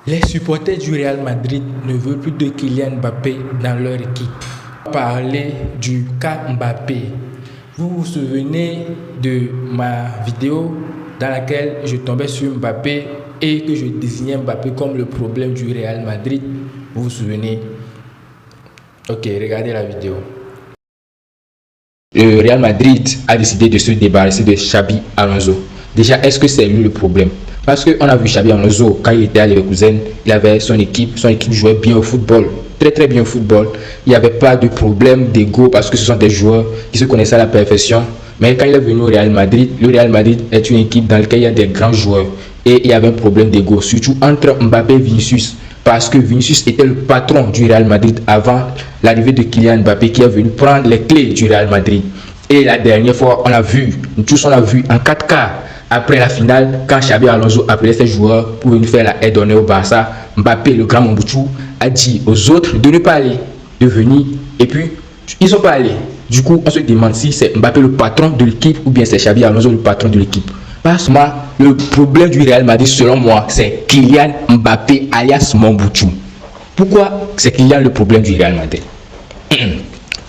Les supporters du Real Madrid ne veulent plus de Kylian Mbappé dans leur équipe. Parler du cas Mbappé. Vous vous souvenez de ma vidéo dans laquelle je tombais sur Mbappé et que je désignais Mbappé comme le problème du Real Madrid? Vous vous souvenez? Ok, regardez la vidéo. Le Real Madrid a décidé de se débarrasser de Xabi Alonso. Déjà, est-ce que c'est lui le problème? Parce qu'on a vu Xabi Alonso, quand il était à Leverkusen, il avait son équipe jouait bien au football, très bien au football. Il n'y avait pas de problème d'ego parce que ce sont des joueurs qui se connaissaient à la perfection. Mais quand il est venu au Real Madrid, le Real Madrid est une équipe dans laquelle il y a des grands joueurs. Et il y avait un problème d'ego, surtout entre Mbappé et Vinicius. Parce que Vinicius était le patron du Real Madrid avant l'arrivée de Kylian Mbappé qui est venu prendre les clés du Real Madrid. Et la dernière fois, on a vu en 4K, après la finale, quand Xabi Alonso appelait ses joueurs pour venir faire la aide donnée au Barça, Mbappé, le grand Mobutu, a dit aux autres de ne pas aller, de venir. Et puis, ils ne sont pas allés. Du coup, on se demande si c'est Mbappé le patron de l'équipe ou bien c'est Xabi Alonso le patron de l'équipe. Parce que le problème du Real Madrid, selon moi, c'est Kylian Mbappé alias Mobutu. Pourquoi c'est Kylian le problème du Real Madrid?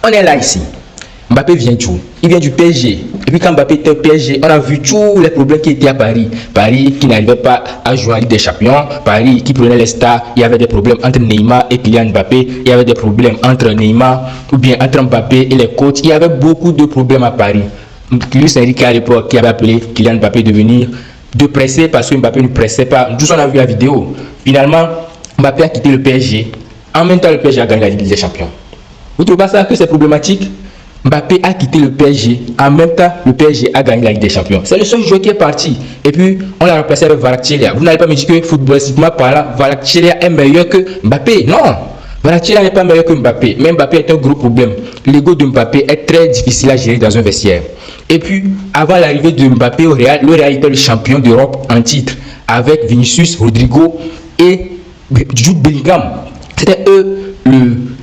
On est là ici. Mbappé vient d'où? Il vient du PSG. Et puis quand Mbappé était au PSG, on a vu tous les problèmes qui étaient à Paris. Paris qui n'arrivait pas à jouer en Ligue des Champions. Paris qui prenait les stars. Il y avait des problèmes entre Neymar et Kylian Mbappé. Il y avait des problèmes entre Neymar ou bien entre Mbappé et les coachs. Il y avait beaucoup de problèmes à Paris. Luis Enrique à l'époque qui avait appelé Kylian Mbappé de presser parce que Mbappé ne pressait pas. Tous on a vu la vidéo. Finalement, Mbappé a quitté le PSG. En même temps, le PSG a gagné la Ligue des Champions. Vous trouvez pas ça que c'est problématique? Mbappé a quitté le PSG. En même temps, le PSG a gagné la Ligue des Champions. C'est le seul joueur qui est parti. Et puis, on l'a remplacé avec Kvaratskhelia. Vous n'allez pas me dire que footballistiquement parlant, Kvaratskhelia est meilleur que Mbappé. Non! Kvaratskhelia n'est pas meilleur que Mbappé. Mais Mbappé est un gros problème. L'ego de Mbappé est très difficile à gérer dans un vestiaire. Et puis, avant l'arrivée de Mbappé au Real, le Real était le champion d'Europe en titre. Avec Vinicius, Rodrigo et Jude Bellingham. C'était eux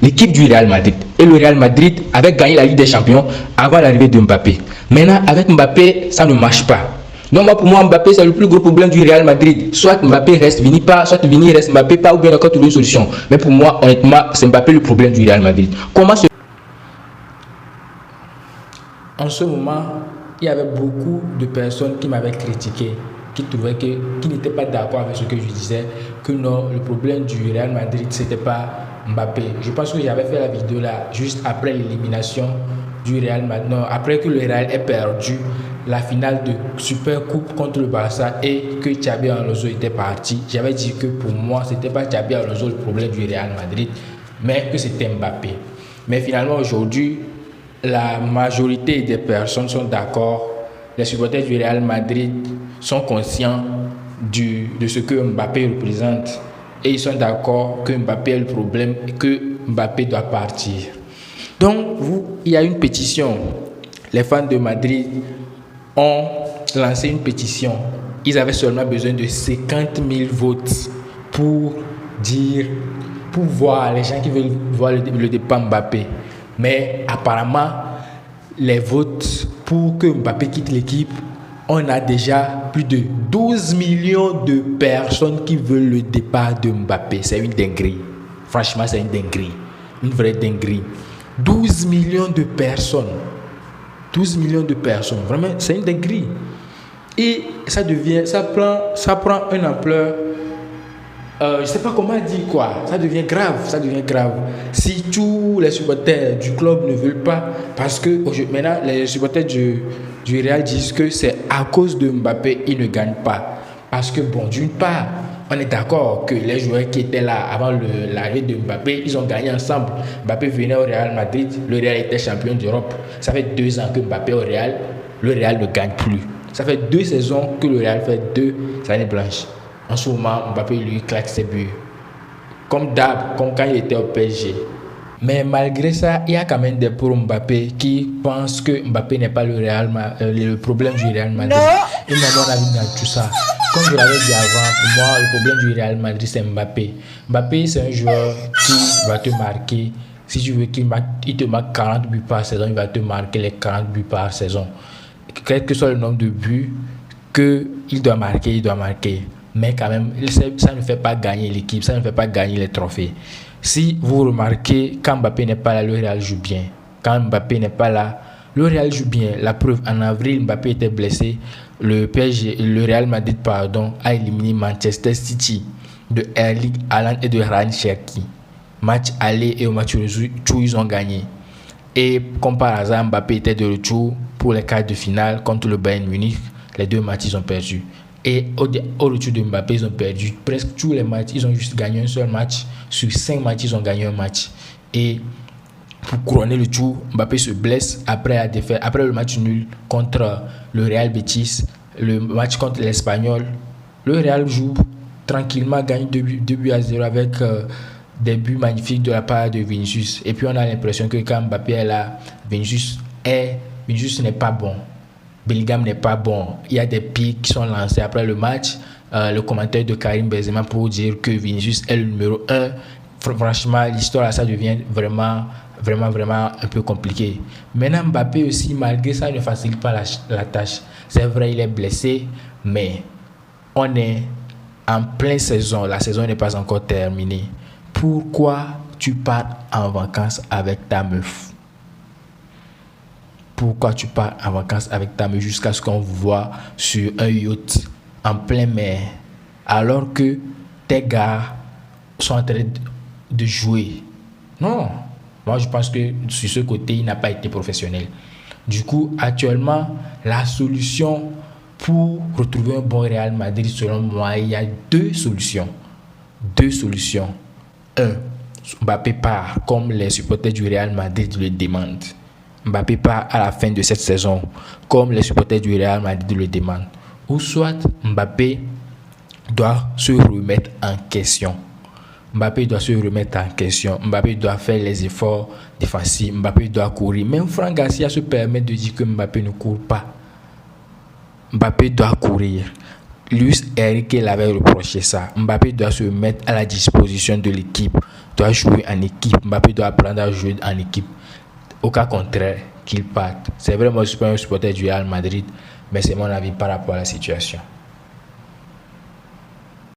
l'équipe du Real Madrid. Et le Real Madrid avait gagné la Ligue des Champions avant l'arrivée de Mbappé. Maintenant, avec Mbappé, ça ne marche pas. Donc, pour moi, Mbappé, c'est le plus gros problème du Real Madrid. Soit Mbappé reste, Vini pas, soit Vini reste, Mbappé pas, ou bien encore trouver une solution. Mais pour moi, honnêtement, c'est Mbappé le problème du Real Madrid. En ce moment, il y avait beaucoup de personnes qui m'avaient critiqué, qui n'étaient pas d'accord avec ce que je disais, que non, le problème du Real Madrid, c'était pas Mbappé. Je pense que j'avais fait la vidéo là juste après l'élimination du Real Madrid. Non, après que le Real ait perdu la finale de Super Coupe contre le Barça et que Xabi Alonso était parti. J'avais dit que pour moi, c'était pas Xabi Alonso le problème du Real Madrid, mais que c'était Mbappé. Mais finalement, aujourd'hui, la majorité des personnes sont d'accord. Les supporters du Real Madrid sont conscients de ce que Mbappé représente. Et ils sont d'accord que Mbappé est le problème et que Mbappé doit partir. Donc, il y a une pétition. Les fans de Madrid ont lancé une pétition. Ils avaient seulement besoin de 50 000 votes pour voir les gens qui veulent voir le départ Mbappé. Mais apparemment, les votes pour que Mbappé quitte l'équipe, on a déjà plus de 12 millions de personnes qui veulent le départ de Mbappé. C'est une dinguerie. Franchement, c'est une dinguerie. Une vraie dinguerie. 12 millions de personnes. 12 millions de personnes. Vraiment, c'est une dinguerie. Et ça prend une ampleur. Je ne sais pas comment dire quoi. Ça devient grave. Si tous les supporters du club ne veulent pas, parce que maintenant les supporters du Real disent que c'est à cause de Mbappé ils ne gagnent pas. Parce que bon, d'une part, on est d'accord que les joueurs qui étaient là avant l'arrivée de Mbappé, ils ont gagné ensemble. Mbappé venait au Real Madrid, le Real était champion d'Europe. Ça fait 2 ans que Mbappé est au Real, le Real ne gagne plus. Ça fait 2 saisons que le Real fait 2 années blanches. En ce moment, Mbappé lui claque ses buts. Comme quand il était au PSG. Mais malgré ça, il y a quand même des pour Mbappé qui pensent que Mbappé n'est pas le problème du Real Madrid. Et moi, mon avis dans tout ça. Comme je l'avais dit avant, pour moi, le problème du Real Madrid, c'est Mbappé. Mbappé, c'est un joueur qui va te marquer. Si tu veux il te marque 40 buts par saison, il va te marquer les 40 buts par saison. Quel que soit le nombre de buts qu'il doit marquer, il doit marquer. mais quand même, ça ne fait pas gagner l'équipe, ça ne fait pas gagner les trophées. Si vous remarquez, quand Mbappé n'est pas là, le Real joue bien. Quand Mbappé n'est pas là, le Real joue bien. La preuve, en avril, Mbappé était blessé. Le Real Madrid, a éliminé Manchester City de Erling Haaland et de Ryan Cherki. Match aller et au match retour, ils ont gagné. Et comme par hasard, Mbappé était de retour pour les quarts de finale contre le Bayern Munich. Les 2 matchs, ils ont perdu. Et au retour de Mbappé, ils ont perdu presque tous les matchs. Ils ont juste gagné un seul match. Sur 5 matchs, ils ont gagné un match. Et pour couronner le tout, Mbappé se blesse après le match nul contre le Real Betis, le match contre l'Espagnol. Le Real joue tranquillement, gagne 2-0 avec des buts magnifiques de la part de Vinicius. Et puis on a l'impression que quand Mbappé est là, Vinicius n'est pas bon. Bellingham n'est pas bon. Il y a des pics qui sont lancés après le match. Le commentaire de Karim Benzema pour dire que Vinicius est le numéro 1. Franchement, l'histoire, ça devient vraiment un peu compliqué. Maintenant, Mbappé aussi, malgré ça, ne facilite pas la tâche. C'est vrai, il est blessé, mais on est en pleine saison. La saison n'est pas encore terminée. Pourquoi tu pars en vacances avec ta meuf? Pourquoi tu pars en vacances avec ta meuf jusqu'à ce qu'on vous voit sur un yacht en plein mer, alors que tes gars sont en train de jouer? Non. Moi, je pense que sur ce côté, il n'a pas été professionnel. Du coup, actuellement, la solution pour retrouver un bon Real Madrid, selon moi, il y a 2 solutions. 2 solutions. 1. Mbappé part comme les supporters du Real Madrid le demandent. Mbappé part à la fin de cette saison comme les supporters du Real Madrid le demandent. Ou soit Mbappé doit se remettre en question. Mbappé doit se remettre en question. Mbappé doit faire les efforts défensifs. Mbappé doit courir. Même Franck Garcia se permet de dire que Mbappé ne court pas. Mbappé doit courir. Luis Enrique l'avait reproché ça. Mbappé doit se mettre à la disposition de l'équipe. Doit jouer en équipe. Mbappé doit apprendre à jouer en équipe. Au cas contraire, qu'il parte. C'est vrai, moi je suis pas un supporter du Real Madrid, mais c'est mon avis par rapport à la situation.